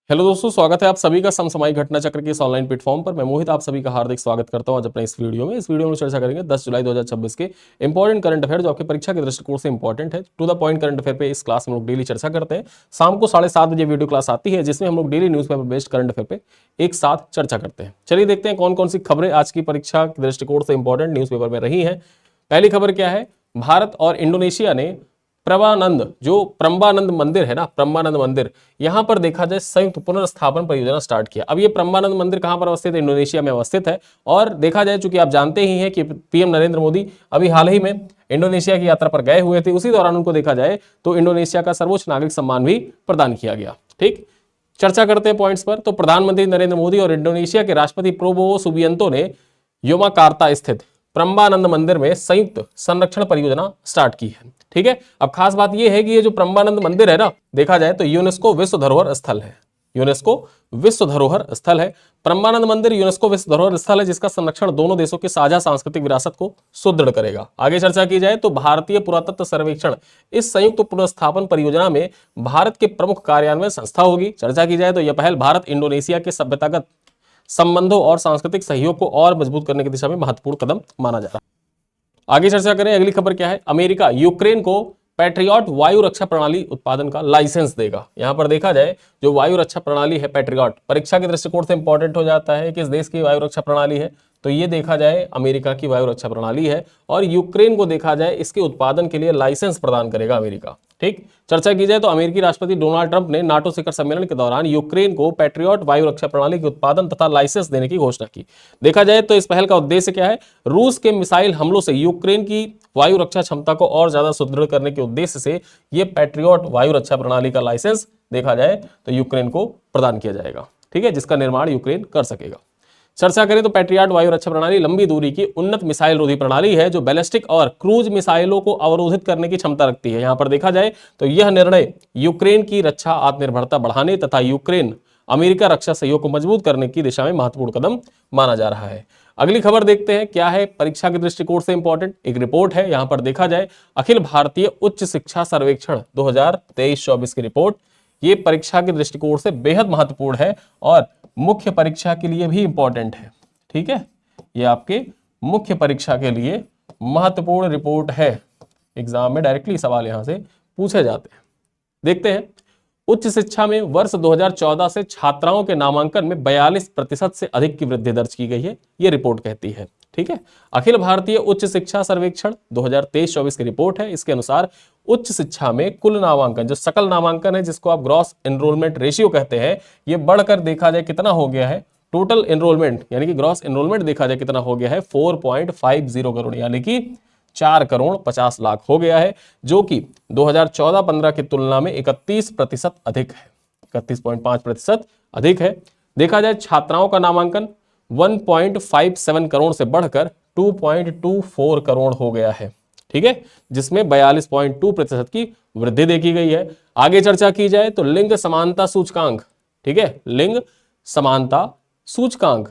Hello दोस्तों, स्वागत है आप सभी का समसामयिक घटना चक्र के इस ऑनलाइन प्लेटफॉर्म पर। मैं मोहित आप सभी का हार्दिक स्वागत करता हूं आज अपने इस वीडियो में। चर्चा करेंगे 10 जुलाई 2026 के इंपॉर्टेंट करंट अफेयर जो आपकी परीक्षा के दृष्टिकोण से इंपॉर्टेंट है। To the point current affair पे इस क्लास में हम लोग डेली चर्चा करते हैं। शाम को 7:30 बजे वीडियो क्लास आती है जिसमें हम लोग daily newspaper based current affair पे एक साथ चर्चा करते हैं। चलिए देखते हैं कौन कौन सी खबरें आज की परीक्षा के दृष्टिकोण से इंपॉर्टेंट न्यूज़पेपर में रही है। पहली खबर क्या है, भारत और इंडोनेशिया ने प्रम्बानंद मंदिर है ना, प्रम्बानंद मंदिर, यहां पर देखा जाए संयुक्त पुनर्स्थापन परियोजना स्टार्ट किया। अब ये प्रम्बानंद मंदिर कहां पर अवस्थित है? इंडोनेशिया में अवस्थित है। और देखा जाए, चूंकि आप जानते ही हैं कि पीएम नरेंद्र मोदी अभी हाल ही में इंडोनेशिया की यात्रा पर गए हुए थे, उसी दौरान उनको देखा जाए तो इंडोनेशिया का सर्वोच्च नागरिक सम्मान भी प्रदान किया गया। ठीक, चर्चा करते हैं पॉइंट्स पर। तो प्रधानमंत्री नरेंद्र मोदी और इंडोनेशिया के राष्ट्रपति प्रोबोवो सुबियांतो ने योमाकार्ता स्थित प्रम्बानंद मंदिर में संयुक्त संरक्षण परियोजना स्टार्ट की है। ठीक है, अब खास बात यह है कि ये जो प्रम्बानंद मंदिर है ना, देखा जाए तो यूनेस्को विश्व धरोहर स्थल है। यूनेस्को विश्व धरोहर स्थल है। प्रम्बानंद मंदिर यूनेस्को विश्व धरोहर स्थल है जिसका संरक्षण दोनों देशों के साझा सांस्कृतिक विरासत को सुदृढ़ करेगा। आगे चर्चा की जाए तो भारतीय पुरातत्व सर्वेक्षण इस संयुक्त पुनर्स्थापन परियोजना में भारत के प्रमुख कार्यान्वयन संस्था होगी। चर्चा की जाए तो यह पहल भारत इंडोनेशिया के सभ्यतागत संबंधों और सांस्कृतिक सहयोग को और मजबूत करने की दिशा में महत्वपूर्ण कदम माना जा रहा है। आगे चर्चा करें, अगली खबर क्या है, अमेरिका यूक्रेन को पैट्रियट वायु रक्षा प्रणाली उत्पादन का लाइसेंस देगा। यहां पर देखा जाए जो वायु रक्षा प्रणाली है पैट्रियट, परीक्षा के दृष्टिकोण से इंपॉर्टेंट हो जाता है। किस देश की वायु रक्षा प्रणाली है? तो ये देखा जाए अमेरिका की वायु रक्षा प्रणाली है। और यूक्रेन को देखा जाए इसके उत्पादन के लिए लाइसेंस प्रदान करेगा अमेरिका। ठीक, चर्चा की जाए तो अमेरिकी राष्ट्रपति डोनाल्ड ट्रंप ने नाटो शिखर सम्मेलन के दौरान यूक्रेन को पैट्रियट वायु रक्षा प्रणाली के उत्पादन तथा लाइसेंस देने की घोषणा की। देखा जाए तो इस पहल का उद्देश्य क्या है? रूस के मिसाइल हमलों से यूक्रेन की वायु रक्षा क्षमता को और ज्यादा सुदृढ़ करने के उद्देश्य से यह पैट्रियट वायु रक्षा प्रणाली का लाइसेंस देखा जाए तो यूक्रेन को प्रदान किया जाएगा। ठीक है, जिसका निर्माण यूक्रेन कर सकेगा। चर्चा करें तो पैट्रियट वायु रक्षा प्रणाली लंबी दूरी की उन्नत मिसाइल रोधी प्रणाली है जो बैलिस्टिक और क्रूज मिसाइलों को अवरोधित करने की क्षमता रखती है। यहां पर देखा जाए तो यह निर्णय यूक्रेन की रक्षा आत्मनिर्भरता बढ़ाने तथा यूक्रेन अमेरिका रक्षा सहयोग को मजबूत करने की दिशा में महत्वपूर्ण कदम माना जा रहा है। अगली खबर देखते हैं क्या है परीक्षा के दृष्टिकोण से इंपॉर्टेंट। एक रिपोर्ट है, यहां पर देखा जाए अखिल भारतीय उच्च शिक्षा सर्वेक्षण 2023-24 की रिपोर्ट। ये परीक्षा के दृष्टिकोण से बेहद महत्वपूर्ण है और मुख्य परीक्षा के लिए भी इंपॉर्टेंट है। ठीक है, ये आपके मुख्य परीक्षा के लिए महत्वपूर्ण रिपोर्ट है। एग्जाम में डायरेक्टली सवाल यहां से पूछे जाते हैं। देखते हैं, उच्च शिक्षा में वर्ष 2014 से छात्राओं के नामांकन में 42% से अधिक की वृद्धि दर्ज की गई है, ये रिपोर्ट कहती है। ठीक है, अखिल भारतीय उच्च शिक्षा सर्वेक्षण 2023-24 की रिपोर्ट है। इसके अनुसार उच्च शिक्षा में कुल नामांकन, जो सकल नामांकन है जिसको आप ग्रॉस एनरोलमेंट रेशियो कहते हैं, ये बढ़कर देखा जाए कितना हो गया है, टोटल एनरोलमेंट यानी कि ग्रॉस एनरोलमेंट देखा जाए कितना हो गया है 4.50 करोड़ यानी कि 4,50,00,000 हो गया है, जो कि 2014-15 की तुलना में 31% अधिक है, 31.5% अधिक है। देखा जाए छात्राओं का नामांकन 1.57 करोड़ से बढ़कर 2.24 करोड़ हो गया है। ठीक है, जिसमें 42.2% की वृद्धि देखी गई है। आगे चर्चा की जाए तो लिंग समानता सूचकांक, ठीक है, लिंग समानता सूचकांक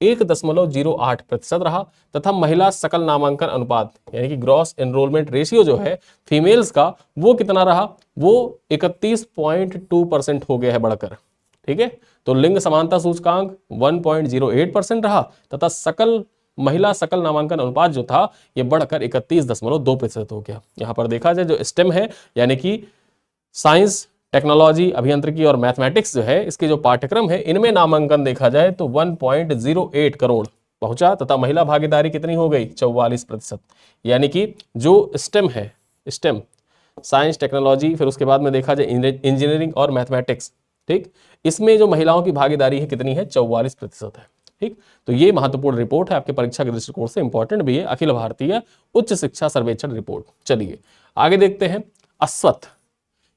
1.08% रहा तथा महिला सकल नामांकन अनुपात यानी कि ग्रॉस एनरोलमेंट रेशियो जो है फीमेल्स का वो कितना रहा, वो 31.2% हो गया है बढ़कर। ठीक है, तो लिंग समानता सूचकांक 1.08% रहा तथा महिला सकल नामांकन अनुपात जो था ये बढ़कर 31.2% हो गया। यहां पर देखा जाए जो स्टेम है यानी कि साइंस, टेक्नोलॉजी, अभियांत्रिकी और मैथमेटिक्स जो है इसके जो पाठ्यक्रम है इनमें नामांकन देखा जाए तो 1.08 करोड़ पहुंचा तथा महिला भागीदारी कितनी हो गई 44%। यानी कि जो स्टेम है, स्टेम साइंस, टेक्नोलॉजी, फिर उसके बाद में देखा जाए इंजीनियरिंग और मैथमेटिक्स, ठीक, इसमें जो महिलाओं की भागीदारी है कितनी है 44% है। ठीक, तो ये महत्वपूर्ण रिपोर्ट है, आपके परीक्षा के दृष्टिकोण से इंपॉर्टेंट भी है, अखिल भारतीय उच्च शिक्षा सर्वेक्षण रिपोर्ट। चलिए आगे देखते हैं, अश्वत्थ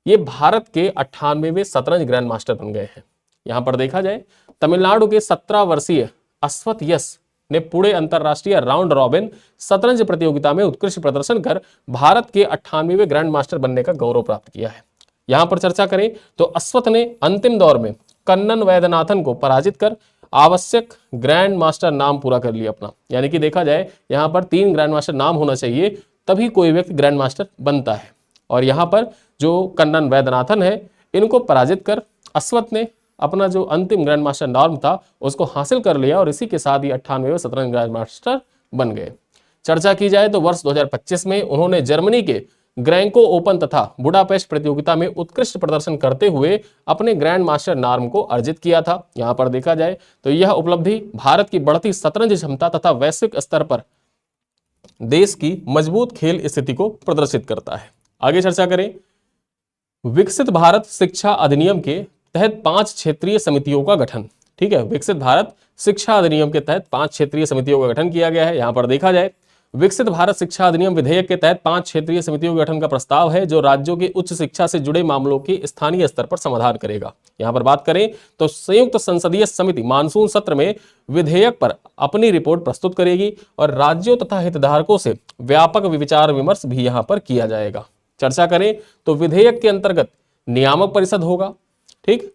ये भारत के 98वें शतरंज ग्रैंड मास्टर बन गए हैं। यहां पर देखा जाए तमिलनाडु के 17 वर्षीय अश्वत्थ यश ने पुणे अंतरराष्ट्रीय राउंड रॉबिन शतरंज प्रतियोगिता में उत्कृष्ट प्रदर्शन कर भारत के 98वें ग्रैंड मास्टर बनने का गौरव प्राप्त किया है। यहां पर चर्चा करें तो अश्वत्थ ने अंतिम दौर में कन्नन वैद्यनाथन को पराजित कर आवश्यक ग्रैंड मास्टर नाम पूरा कर लिया अपना। यानी कि देखा जाए यहां पर 3 ग्रैंड मास्टर नाम होना चाहिए तभी कोई व्यक्ति ग्रैंड मास्टर बनता है, और यहां पर जो कन्नन वैद्यनाथन है इनको पराजित कर अश्वत ने अपना जो अंतिम ग्रैंड मास्टर नॉर्म था उसको हासिल कर लिया और इसी के साथ ही 98वें शतरंज ग्रैंड मास्टर बन गए। चर्चा की जाए तो वर्ष 2025 में उन्होंने जर्मनी के ग्रैंको ओपन तथा बुडापेस्ट प्रतियोगिता में उत्कृष्ट प्रदर्शन करते हुए अपने ग्रैंड मास्टर नॉर्म को अर्जित किया था। यहां पर देखा जाए तो यह उपलब्धि भारत की बढ़ती शतरंज क्षमता तथा वैश्विक स्तर पर देश की मजबूत खेल स्थिति को प्रदर्शित करता है। आगे चर्चा करें, विकसित भारत शिक्षा अधिनियम के तहत 5 क्षेत्रीय समितियों का गठन। ठीक है, विकसित भारत शिक्षा अधिनियम के तहत 5 क्षेत्रीय समितियों का गठन किया गया है। यहां पर देखा जाए विकसित भारत शिक्षा अधिनियम विधेयक के तहत 5 क्षेत्रीय समितियों के गठन का प्रस्ताव है जो राज्यों की उच्च शिक्षा से जुड़े मामलों की स्थानीय स्तर पर समाधान करेगा। यहां पर बात करें तो संयुक्त संसदीय समिति मानसून सत्र में विधेयक पर अपनी रिपोर्ट प्रस्तुत करेगी और राज्यों तथा हितधारकों से व्यापक विचार विमर्श भी यहां पर किया जाएगा। चर्चा करें तो विधेयक के अंतर्गत नियामक परिषद होगा, ठीक,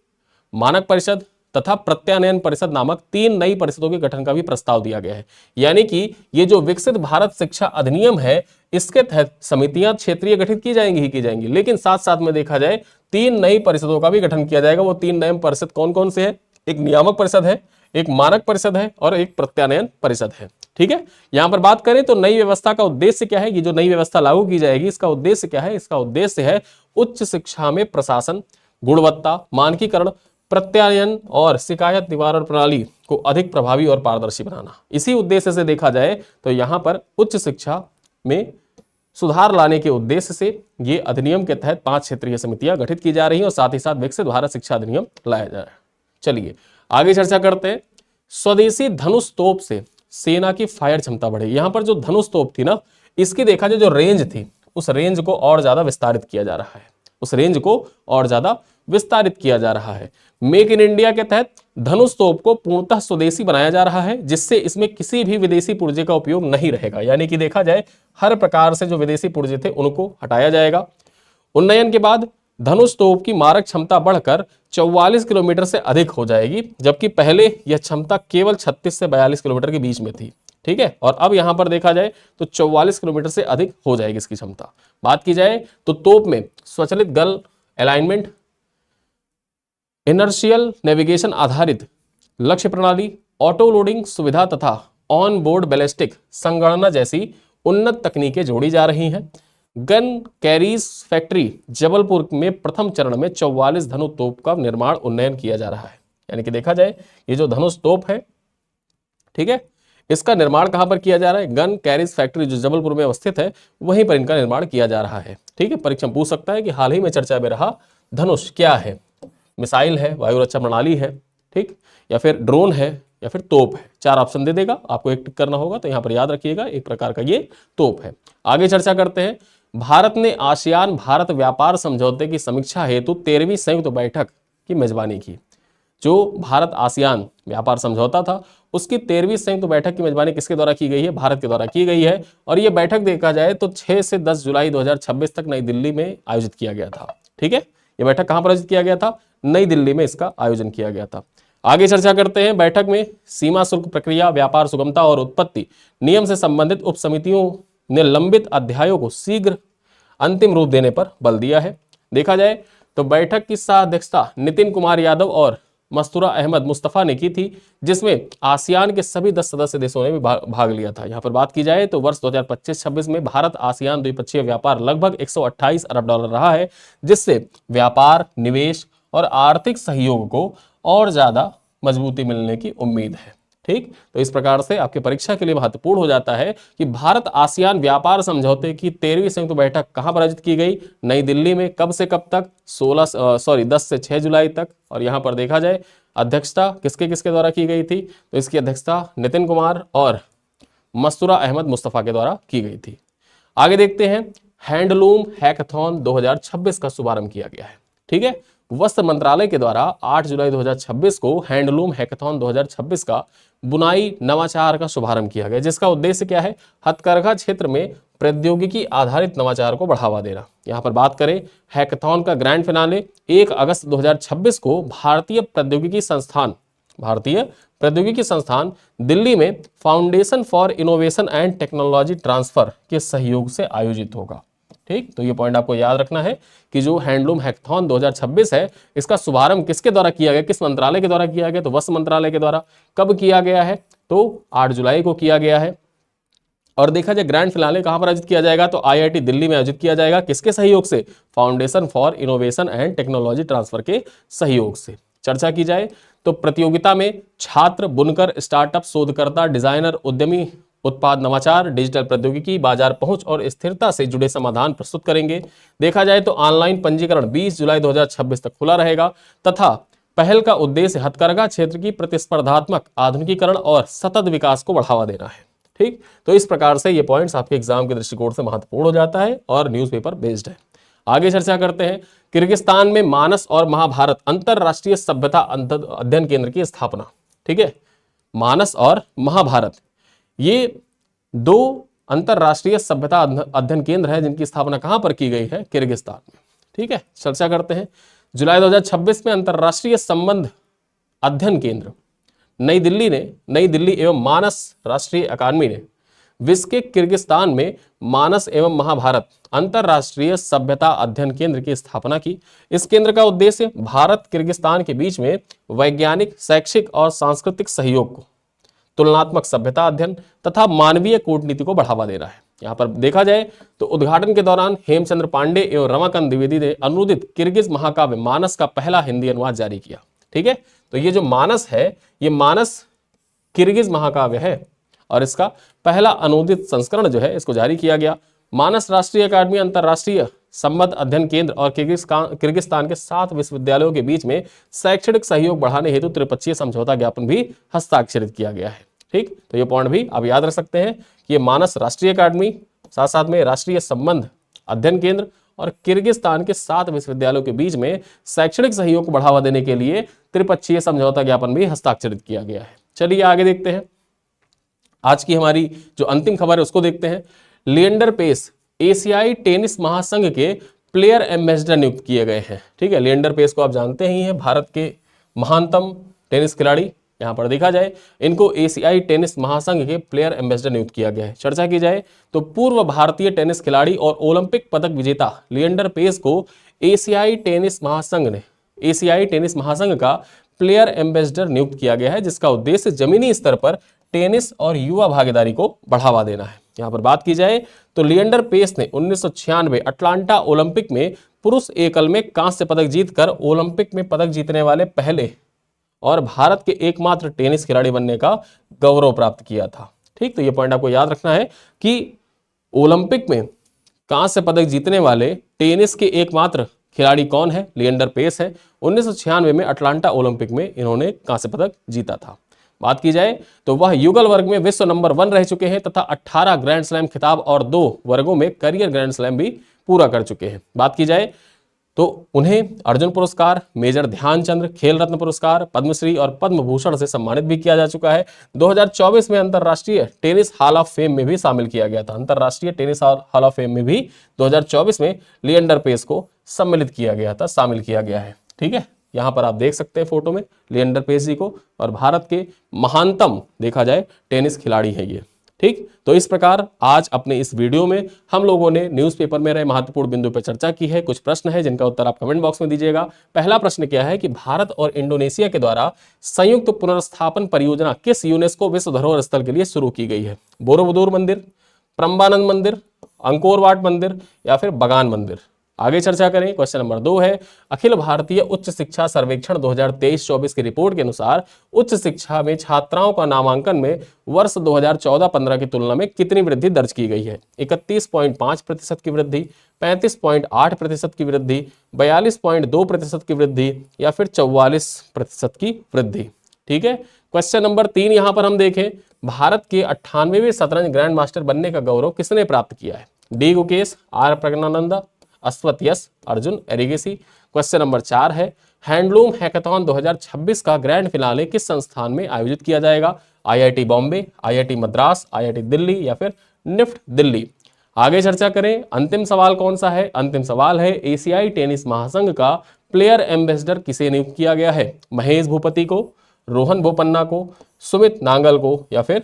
मानक परिषद तथा प्रत्यानयन परिषद नामक 3 नई परिषदों के गठन का भी प्रस्ताव दिया गया है। यानी कि ये जो विकसित भारत शिक्षा अधिनियम है इसके तहत समितियां क्षेत्रीय गठित की जाएंगी ही की जाएंगी, लेकिन साथ साथ में देखा जाए 3 नई परिषदों का भी गठन किया जाएगा। वो 3 नए परिषद कौन कौन से है? एक नियामक परिषद है, एक मानक परिषद है और एक प्रत्यानयन परिषद है। ठीक है, यहां पर बात करें तो नई व्यवस्था का उद्देश्य क्या है? ये जो नई व्यवस्था लागू की जाएगी इसका उद्देश्य क्या है? इसका उद्देश्य है उच्च शिक्षा में प्रशासन, गुणवत्ता, मानकीकरण, प्रत्यायन और शिकायत निवारण प्रणाली को अधिक प्रभावी और पारदर्शी बनाना। इसी उद्देश्य से देखा जाए तो यहां पर उच्च शिक्षा में सुधार लाने के उद्देश्य से ये अधिनियम के तहत 5 क्षेत्रीय समितियां गठित की जा रही हैं और साथ ही साथ विकसित भारत शिक्षा अधिनियम लाया जा रहा है। चलिए आगे चर्चा करते हैं। स्वदेशी धनुष तोप से सेना की फायर क्षमता बढ़ेगी। यहां पर जो धनुष तोप थी ना, इसकी देखा जाए जो रेंज थी उस रेंज को और ज्यादा विस्तारित किया जा रहा है, उस रेंज को और ज्यादा विस्तारित किया जा रहा है। मेक इन इंडिया के तहत धनुष तोप को पूर्णतः स्वदेशी बनाया जा रहा है, जिससे इसमें किसी भी विदेशी पुर्जे का उपयोग नहीं रहेगा। यानी कि देखा जाए हर प्रकार से जो विदेशी पुर्जे थे उनको हटाया जाएगा। उन्नयन के बाद धनुष तोप की मारक क्षमता बढ़कर 44 किलोमीटर से अधिक हो जाएगी, जबकि पहले यह क्षमता केवल 36 से 42 किलोमीटर के बीच में थी। ठीक है, और अब यहां पर देखा जाए तो 44 किलोमीटर से अधिक हो जाएगी इसकी क्षमता। बात की जाए तो तोप में स्वचालित गन अलाइनमेंट, इनर्शियल नेविगेशन आधारित लक्ष्य प्रणाली, ऑटो लोडिंग सुविधा तथा ऑन बोर्ड बैलिस्टिक संगणना जैसी उन्नत तकनीकें जोड़ी जा रही हैं। गन कैरीज फैक्ट्री जबलपुर में प्रथम चरण में 44 धनुष तोप का निर्माण उन्नयन किया जा रहा है। यानी कि देखा जाए ये जो धनुष तोप है, ठीक है, इसका निर्माण कहां पर किया जा रहा है? गन कैरीज फैक्ट्री जो जबलपुर में अवस्थित है वहीं पर इनका निर्माण किया जा रहा है। ठीक है, परीक्षा पूछ सकता है कि हाल ही में चर्चा में रहा धनुष क्या है? मिसाइल है, वायु रक्षा प्रणाली है, ठीक, या फिर ड्रोन है, या फिर तोप है। 4 ऑप्शन दे देगा, आपको एक टिक करना होगा, तो यहां पर याद रखिएगा एक प्रकार का ये तोप है। आगे चर्चा करते हैं। भारत ने आसियान भारत व्यापार समझौते की समीक्षा हेतु 13वीं संयुक्त बैठक की मेजबानी की। जो भारत आसियान व्यापार समझौता था उसकी 13वीं संयुक्त बैठक की मेजबानी किसके द्वारा की गई है? भारत के द्वारा की गई है। और यह बैठक देखा जाए तो 6 से 10 जुलाई 2026 तक नई दिल्ली में आयोजित किया गया था। ठीक है, यह बैठक कहां पर आयोजित किया गया था? नई दिल्ली में इसका आयोजन किया गया था। आगे चर्चा करते हैं। बैठक में सीमा शुल्क प्रक्रिया, व्यापार सुगमता और उत्पत्ति नियम से संबंधित उप समितियों ने लंबित अध्यायों को शीघ्र अंतिम रूप देने पर बल दिया है। देखा जाए तो बैठक की सह अध्यक्षता नितिन कुमार यादव और मस्तूरा अहमद मुस्तफा ने की थी, जिसमें आसियान के सभी 10 सदस्य देशों ने भी भाग लिया था। यहां पर बात की जाए तो वर्ष 2025-26 में भारत आसियान द्विपक्षीय व्यापार लगभग 128 अरब डॉलर रहा है, जिससे व्यापार, निवेश और आर्थिक सहयोग को और ज्यादा मजबूती मिलने की उम्मीद है। ठीक, तो इस प्रकार से आपके परीक्षा के लिए महत्वपूर्ण हो जाता है कि भारत आसियान व्यापार समझौते की 13वीं संयुक्त बैठक कहां पर आयोजित की गई? नई दिल्ली में। कब से कब तक? 10 से 6 जुलाई तक। और यहां पर देखा जाए अध्यक्षता किसके किसके द्वारा की गई थी? तो इसकी अध्यक्षता नितिन कुमार और मस्तूरा अहमद मुस्तफा के द्वारा की गई थी। आगे देखते हैं। हैंडलूम हैकाथॉन 2026 का शुभारंभ किया गया है। ठीक है, वस्त्र मंत्रालय के द्वारा 8 जुलाई 2026 को हैंडलूम हैकाथॉन 2026 का बुनाई नवाचार का शुभारंभ किया गया, जिसका उद्देश्य क्या है? हथकरघा क्षेत्र में प्रौद्योगिकी आधारित नवाचार को बढ़ावा देना। यहां पर बात करें हैकाथॉन का ग्रैंड फिनाले 1 अगस्त 2026 को भारतीय प्रौद्योगिकी संस्थान दिल्ली में foundation for innovation and technology transfer के सहयोग से आयोजित होगा। ठीक, तो ये पॉइंट आपको याद रखना है कि जो हैंडलूम हैकाथॉन 2026 है, इसका शुभारंभ किसके द्वारा किया गया, किस मंत्रालय के द्वारा किया गया, तो वस्त्र मंत्रालय के द्वारा। कब किया गया है, तो 8 जुलाई को किया गया है। और देखा जाए ग्रैंड फिनाले कहां पर आयोजित किया जाएगा, तो आईआईटी दिल्ली में आयोजित किया जाएगा। किसके सहयोग से, foundation for innovation and technology transfer के सहयोग से। चर्चा की जाए तो प्रतियोगिता में छात्र, बुनकर, स्टार्टअप, शोधकर्ता, डिजाइनर, उद्यमी उत्पाद नवाचार, डिजिटल प्रौद्योगिकी, बाजार पहुंच और स्थिरता से जुड़े समाधान प्रस्तुत करेंगे। देखा जाए तो ऑनलाइन पंजीकरण 20 जुलाई 2026 तक खुला रहेगा तथा पहल का उद्देश्य हथकरघा क्षेत्र की प्रतिस्पर्धात्मक आधुनिकीकरण और सतत विकास को बढ़ावा देना है। ठीक, तो इस प्रकार से ये पॉइंट्स आपके एग्जाम के दृष्टिकोण से महत्वपूर्ण हो जाता है और न्यूज़पेपर बेस्ड है। आगे चर्चा करते हैं। किर्गिस्तान में मानस और महाभारत अंतरराष्ट्रीय सभ्यता अध्ययन केंद्र की स्थापना। ठीक है, मानस और महाभारत ये दो अंतरराष्ट्रीय सभ्यता अध्ययन केंद्र है जिनकी स्थापना कहां पर की गई है, किर्गिस्तान में। ठीक है, चर्चा करते हैं। जुलाई 2026 में अंतरराष्ट्रीय संबंध अध्ययन केंद्र नई दिल्ली एवं मानस राष्ट्रीय अकादमी ने विश्व के किर्गिस्तान में मानस एवं महाभारत अंतरराष्ट्रीय सभ्यता अध्ययन केंद्र की स्थापना की। इस केंद्र का उद्देश्य भारत किर्गिस्तान के बीच में वैज्ञानिक, शैक्षिक और सांस्कृतिक सहयोग को, तुलनात्मक सभ्यता अध्ययन तथा मानवीय कूटनीति को बढ़ावा देना है। यहाँ पर देखा जाए तो उद्घाटन के दौरान हेमचंद्र पांडे एवं रमाकांत द्विवेदी ने अनुदित किर्गिज महाकाव्य मानस का पहला हिंदी अनुवाद जारी किया। ठीक है, तो ये जो मानस है, ये मानस किर्गिज महाकाव्य है और इसका पहला अनुदित संस्करण जो है इसको जारी किया गया। मानस राष्ट्रीय अकादमी अंतरराष्ट्रीय संबंध अध्ययन केंद्र और किर्गिस्तान के 7 विश्वविद्यालयों के बीच में शैक्षणिक सहयोग बढ़ाने हेतु त्रिपक्षीय समझौता ज्ञापन भी हस्ताक्षरित किया गया है। ठीक, तो ये पॉइंट भी आप याद रख सकते हैं कि ये मानस राष्ट्रीय अकादमी, साथ साथ में राष्ट्रीय संबंध अध्ययन केंद्र और किर्गिस्तान के 7 विश्वविद्यालयों के बीच में शैक्षणिक सहयोग को बढ़ावा देने के लिए त्रिपक्षीय समझौता ज्ञापन भी हस्ताक्षरित किया गया है। चलिए आगे देखते हैं। आज की हमारी जो अंतिम खबर है उसको देखते हैं। लिएंडर पेस एशियाई टेनिस महासंघ के प्लेयर एम्बेसडर नियुक्त किए गए हैं। ठीक है, लिएंडर पेस को आप जानते ही हैं, भारत के महानतम टेनिस खिलाड़ी। यहां पर देखा जाए इनको एशियाई टेनिस महासंघ के प्लेयर एम्बेसडर नियुक्त किया गया है। चर्चा की जाए तो पूर्व भारतीय टेनिस खिलाड़ी और ओलंपिक पदक विजेता लिएंडर पेस को एशियाई टेनिस महासंघ का प्लेयर एम्बेसडर नियुक्त किया गया है, जिसका उद्देश्य जमीनी स्तर पर टेनिस और युवा भागीदारी को बढ़ावा देना है। यहां पर बात की जाए तो लिएंडर पेस ने 1996 अटलांटा ओलंपिक में पुरुष एकल में कांस्य पदक जीतकर ओलंपिक में पदक जीतने वाले पहले और भारत के एकमात्र टेनिस खिलाड़ी बनने का गौरव प्राप्त किया था। ठीक, तो ये पॉइंट आपको याद रखना है कि ओलंपिक में कांस्य पदक जीतने वाले टेनिस के एकमात्र खिलाड़ी कौन है, लिएंडर पेस है। 1996 में अटलांटा ओलंपिक में इन्होंने कांस्य पदक जीता था। बात की जाए तो वह युगल वर्ग में विश्व नंबर 1 रह चुके हैं तथा 18 ग्रैंड स्लैम खिताब और 2 वर्गों में करियर ग्रैंड स्लैम भी पूरा कर चुके हैं। बात की जाए तो उन्हें अर्जुन पुरस्कार, मेजर ध्यानचंद्र खेल रत्न पुरस्कार, पद्मश्री और पद्म भूषण से सम्मानित भी किया जा चुका है। 2024 में अंतरराष्ट्रीय टेनिस हॉल ऑफ फेम में भी शामिल किया गया था। अंतरराष्ट्रीय टेनिस हॉल ऑफ फेम में भी 2024 में लिएंडर पेस को शामिल किया गया है। ठीक है, यहां पर आप देख सकते हैं फोटो में लिएंडर पेस जी को, और भारत के महानतम देखा जाए टेनिस खिलाड़ी है ये। ठीक, तो इस प्रकार आज अपने इस वीडियो में हम लोगों ने न्यूज़पेपर में रहे महत्वपूर्ण बिंदु पर चर्चा की है। कुछ प्रश्न है जिनका उत्तर आप कमेंट बॉक्स में दीजिएगा। पहला प्रश्न क्या है कि भारत और इंडोनेशिया के द्वारा संयुक्त पुनर्स्थापन परियोजना किस यूनेस्को विश्व धरोहर स्थल के लिए शुरू की गई है? बोरोबुदूर मंदिर, प्रम्बानंद मंदिर, अंकोर वाट मंदिर या फिर बगान मंदिर? आगे चर्चा करें। क्वेश्चन नंबर 2 है, अखिल भारतीय उच्च शिक्षा सर्वेक्षण 2023-24 की रिपोर्ट के अनुसार उच्च शिक्षा में छात्राओं का नामांकन में वर्ष 2014-15 की तुलना में कितनी वृद्धि दर्ज की गई है? 31.5% की वृद्धि, 35.8% की वृद्धि, 42.2% की वृद्धि या फिर 44% की वृद्धि? ठीक है, क्वेश्चन नंबर 3 यहां पर हम देखें, भारत के 98वें शतरंज ग्रैंड मास्टर बनने का गौरव किसने प्राप्त किया है? D Gukesh, R Praggnanandhaa, Ashwath Yash, Arjun Erigaisi? Question number 4 है, हैंडलूम हैकाथॉन 2026 का ग्रैंड फिनाले किस संस्थान में आयोजित किया जाएगा? IIT Bombay, IIT Madras, IIT Delhi या फिर निफ्ट दिल्ली? आगे चर्चा करें। अंतिम सवाल कौन सा है? अंतिम सवाल है, एशियाई टेनिस महासंघ का प्लेयर एम्बेसडर किसे नियुक्त किया गया है? महेश भूपति को, रोहन बोपन्ना को, सुमित नांगल को या फिर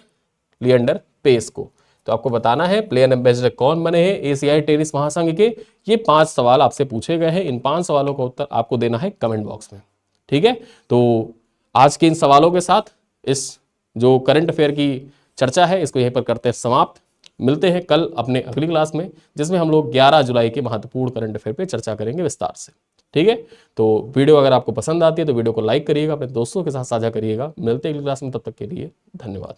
लिएंडर पेस को? तो आपको बताना है प्लेयर एम्बेसडर कौन बने हैं एशियाई टेनिस महासंघ के। ये 5 सवाल आपसे पूछे गए हैं, इन 5 सवालों का उत्तर आपको देना है कमेंट बॉक्स में। ठीक है, तो आज के इन सवालों के साथ इस जो करंट अफेयर की चर्चा है इसको यहीं पर करते हैं समाप्त। मिलते हैं कल अपने अगली क्लास में, जिसमें हम लोग 11 जुलाई के महत्वपूर्ण करंट अफेयर पे चर्चा करेंगे विस्तार से। ठीक है, तो वीडियो अगर आपको पसंद आती है तो वीडियो को लाइक करिएगा, अपने दोस्तों के साथ साझा करिएगा। मिलते हैं अगली क्लास में, तब तक के लिए धन्यवाद।